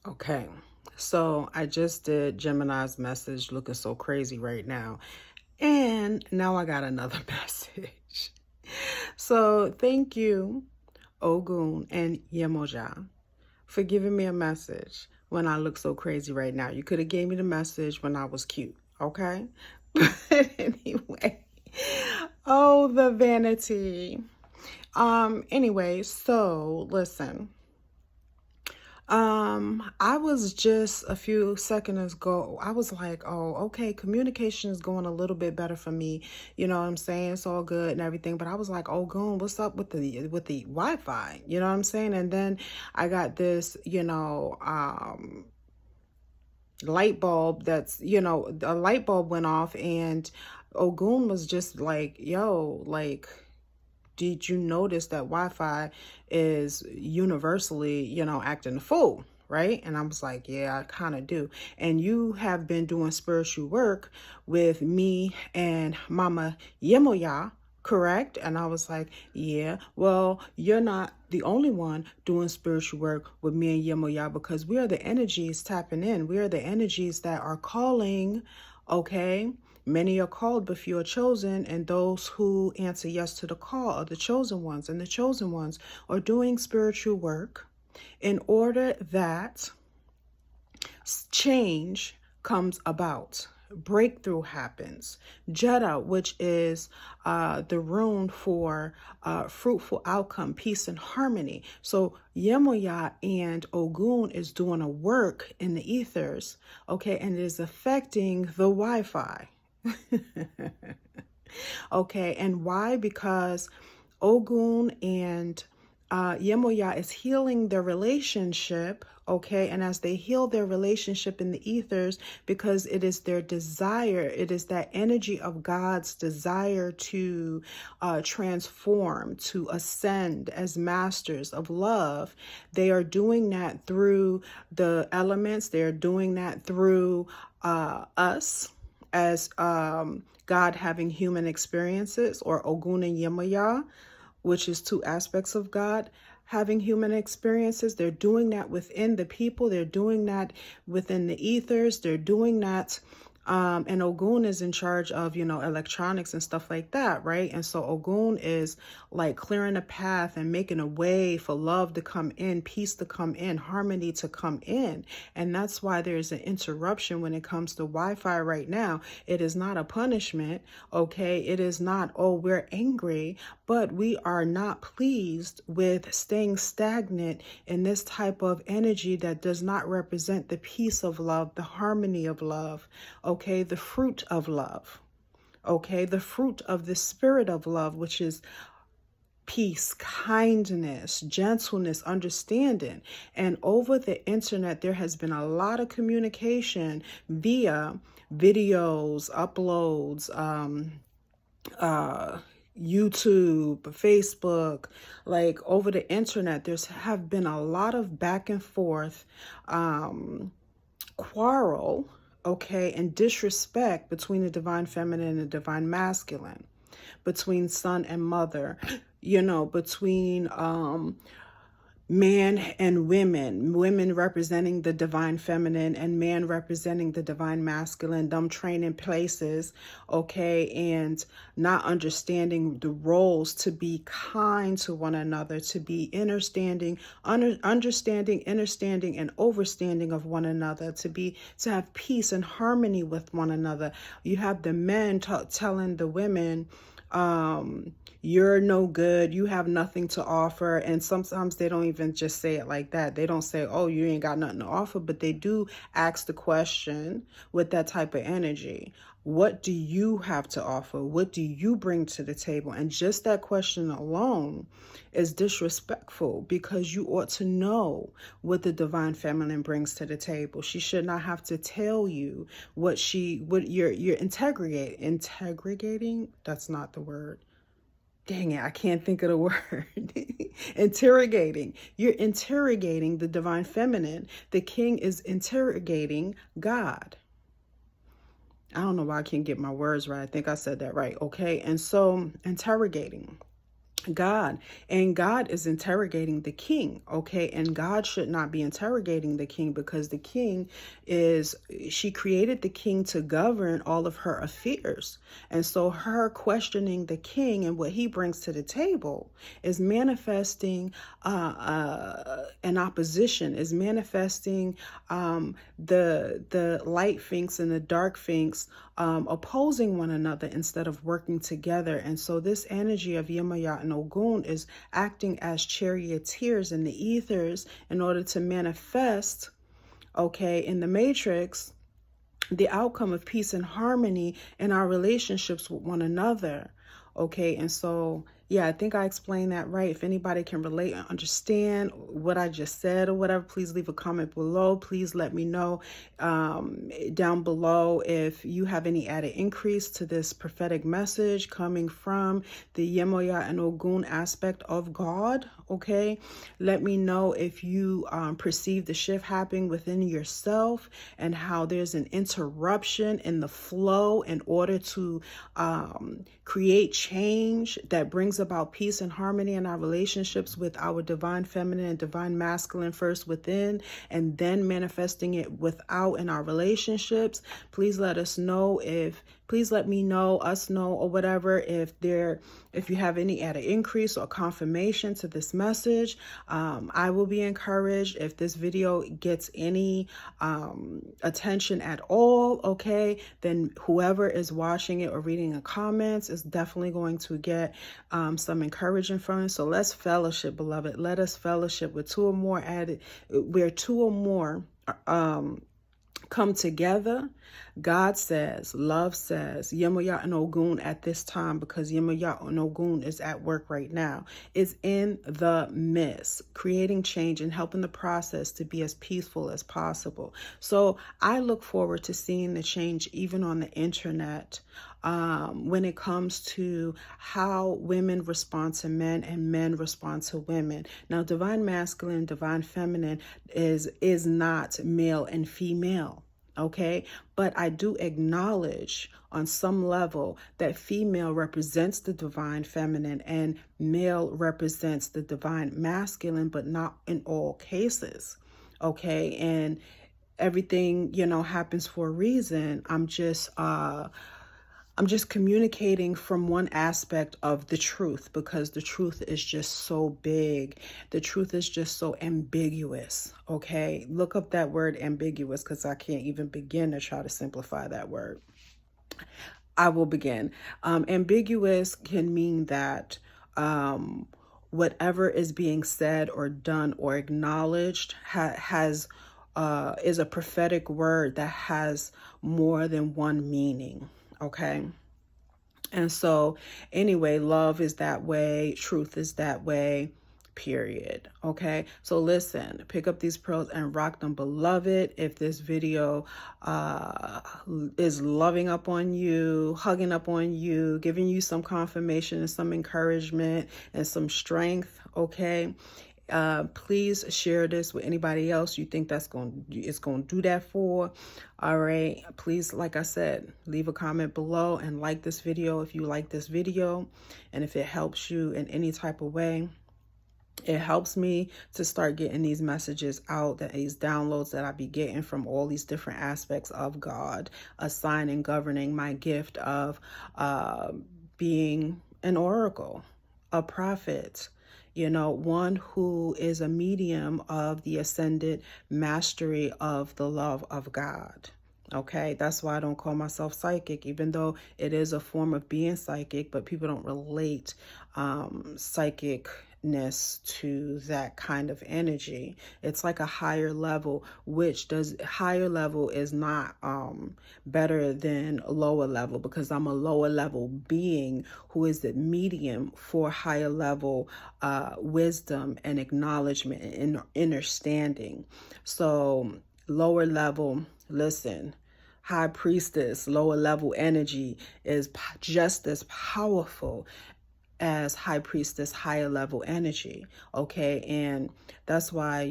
Okay, so I just did Gemini's message looking so crazy right now. And now I got another message. So thank you, Ogun and Yemoja, for giving me a message when I look so crazy right now. You could have gave me the message when I was cute, okay? But anyway, oh, the vanity. Anyway, so listen. I was just a few seconds ago, I was like, oh, okay, communication is going a little bit better for me. You know what I'm saying? It's all good and everything. But I was like, oh, Goon, what's up with the Wi-Fi? You know what I'm saying? And then I got this, light bulb a light bulb went off, and Ogun was just like, yo, like, did you notice that Wi-Fi is universally, acting a fool, right? And I was like, yeah, I kind of do. And you have been doing spiritual work with me and Mama Yemoya, correct? And I was like, yeah, well, you're not the only one doing spiritual work with me and Yemoya, because we are the energies tapping in. We are the energies that are calling, okay? Many are called, but few are chosen, and those who answer yes to the call are the chosen ones. And the chosen ones are doing spiritual work in order that change comes about. Breakthrough happens. Jetta, which is the rune for fruitful outcome, peace, and harmony. So Yemoya and Ogun is doing a work in the ethers, okay, and it is affecting the Wi-Fi. Okay, and why? Because Ogun and Yemoya is healing their relationship, okay? And as they heal their relationship in the ethers, because it is their desire, it is that energy of God's desire to transform, to ascend as masters of love. They are doing that through the elements, they're doing that through us as God having human experiences, or Ogun and Yemoya, which is two aspects of God having human experiences. They're doing that within the people. They're doing that within the ethers. They're doing that. And Ogun is in charge of, electronics and stuff like that, right? And so Ogun is like clearing a path and making a way for love to come in, peace to come in, harmony to come in. And that's why there's an interruption when it comes to Wi-Fi right now. It is not a punishment, okay? It is not, oh, we're angry, but we are not pleased with staying stagnant in this type of energy that does not represent the peace of love, the harmony of love, okay, the fruit of love, okay, the fruit of the spirit of love, which is peace, kindness, gentleness, understanding. And over the internet, there has been a lot of communication via videos, uploads, YouTube, Facebook, like over the internet. There's have been a lot of back and forth, quarrel, okay, and disrespect between the divine feminine and the divine masculine, between son and mother, between man and women representing the divine feminine and man representing the divine masculine, them training places, okay, and not understanding the roles to be kind to one another, to be understanding, and overstanding of one another, to have peace and harmony with one another. You have the men telling the women, you're no good, you have nothing to offer. And sometimes they don't even just say it like that. They don't say, oh, you ain't got nothing to offer, but they do ask the question with that type of energy. What do you have to offer? What do you bring to the table? And just that question alone is disrespectful, because you ought to know what the divine feminine brings to the table. She should not have to tell you what you're integrating. That's not the word. Dang it, I can't think of the word. Interrogating. You're interrogating the divine feminine. The king is interrogating God. I don't know why I can't get my words right. I think I said that right. Okay. And so interrogating. God, and God is interrogating the king, okay? And God should not be interrogating the king, because the king she created the king to govern all of her affairs. And so her questioning the king and what he brings to the table is manifesting an opposition, is manifesting the light finks and the dark finks opposing one another instead of working together. And so this energy of Yemaya and Ogun is acting as charioteers in the ethers in order to manifest, okay, in the matrix, the outcome of peace and harmony in our relationships with one another. Okay, and so, yeah, I think I explained that right. If anybody can relate and understand what I just said or whatever, please leave a comment below. Please let me know down below if you have any added increase to this prophetic message coming from the Yemoya and Ogun aspect of God. Okay, let me know if you perceive the shift happening within yourself and how there's an interruption in the flow in order to create change that brings about peace and harmony in our relationships with our divine feminine and divine masculine first within, and then manifesting it without in our relationships. Please let us know please let me know, us know, or whatever, if you have any added increase or confirmation to this message. I will be encouraged if this video gets any attention at all, okay, then whoever is watching it or reading the comments is definitely going to get some encouragement from it. So let's fellowship, beloved. Let us fellowship with two or more where two or more come together. God says, love says, Yemoya and Ogun at this time, because Yemoya and Ogun is at work right now, is in the midst, creating change and helping the process to be as peaceful as possible. So I look forward to seeing the change even on the internet when it comes to how women respond to men and men respond to women. Now, divine masculine, divine feminine is not male and female. Okay, but I do acknowledge on some level that female represents the divine feminine and male represents the divine masculine, but not in all cases. Okay, and everything, happens for a reason. I'm just communicating from one aspect of the truth, because the truth is just so big. The truth is just so ambiguous, okay? Look up that word ambiguous, because I can't even begin to try to simplify that word. I will begin. Ambiguous can mean that whatever is being said or done or acknowledged is a prophetic word that has more than one meaning. Okay. And so anyway, love is that way. Truth is that way, period. Okay. So listen, pick up these pearls and rock them, beloved. If this video is loving up on you, hugging up on you, giving you some confirmation and some encouragement and some strength. Okay. Please share this with anybody else you think it's going to do that for. All right. Please, like I said, leave a comment below and like this video if you like this video. And if it helps you in any type of way, it helps me to start getting these messages out, these downloads that I be getting from all these different aspects of God, assigning, governing my gift of being an oracle, a prophet, one who is a medium of the ascended mastery of the love of God. Okay, that's why I don't call myself psychic, even though it is a form of being psychic, but people don't relate psychicness to that kind of energy. It's like a higher level, higher level is not better than lower level, because I'm a lower level being who is the medium for higher level wisdom and acknowledgement and understanding. So lower level, listen, high priestess, lower level energy is just as powerful as high priestess, higher level energy. Okay. And that's why,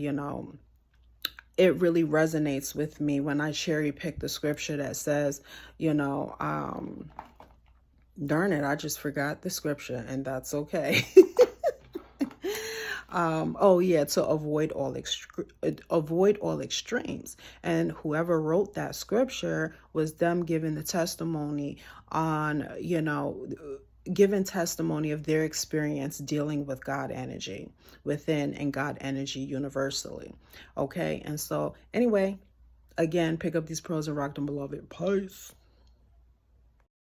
it really resonates with me when I cherry pick the scripture that says, darn it, I just forgot the scripture, and that's okay. Oh yeah, to avoid all extremes. And whoever wrote that scripture was them giving the testimony on, giving testimony of their experience dealing with God energy within and God energy universally. Okay, and so anyway, again, pick up these pearls and rock them, beloved. Peace.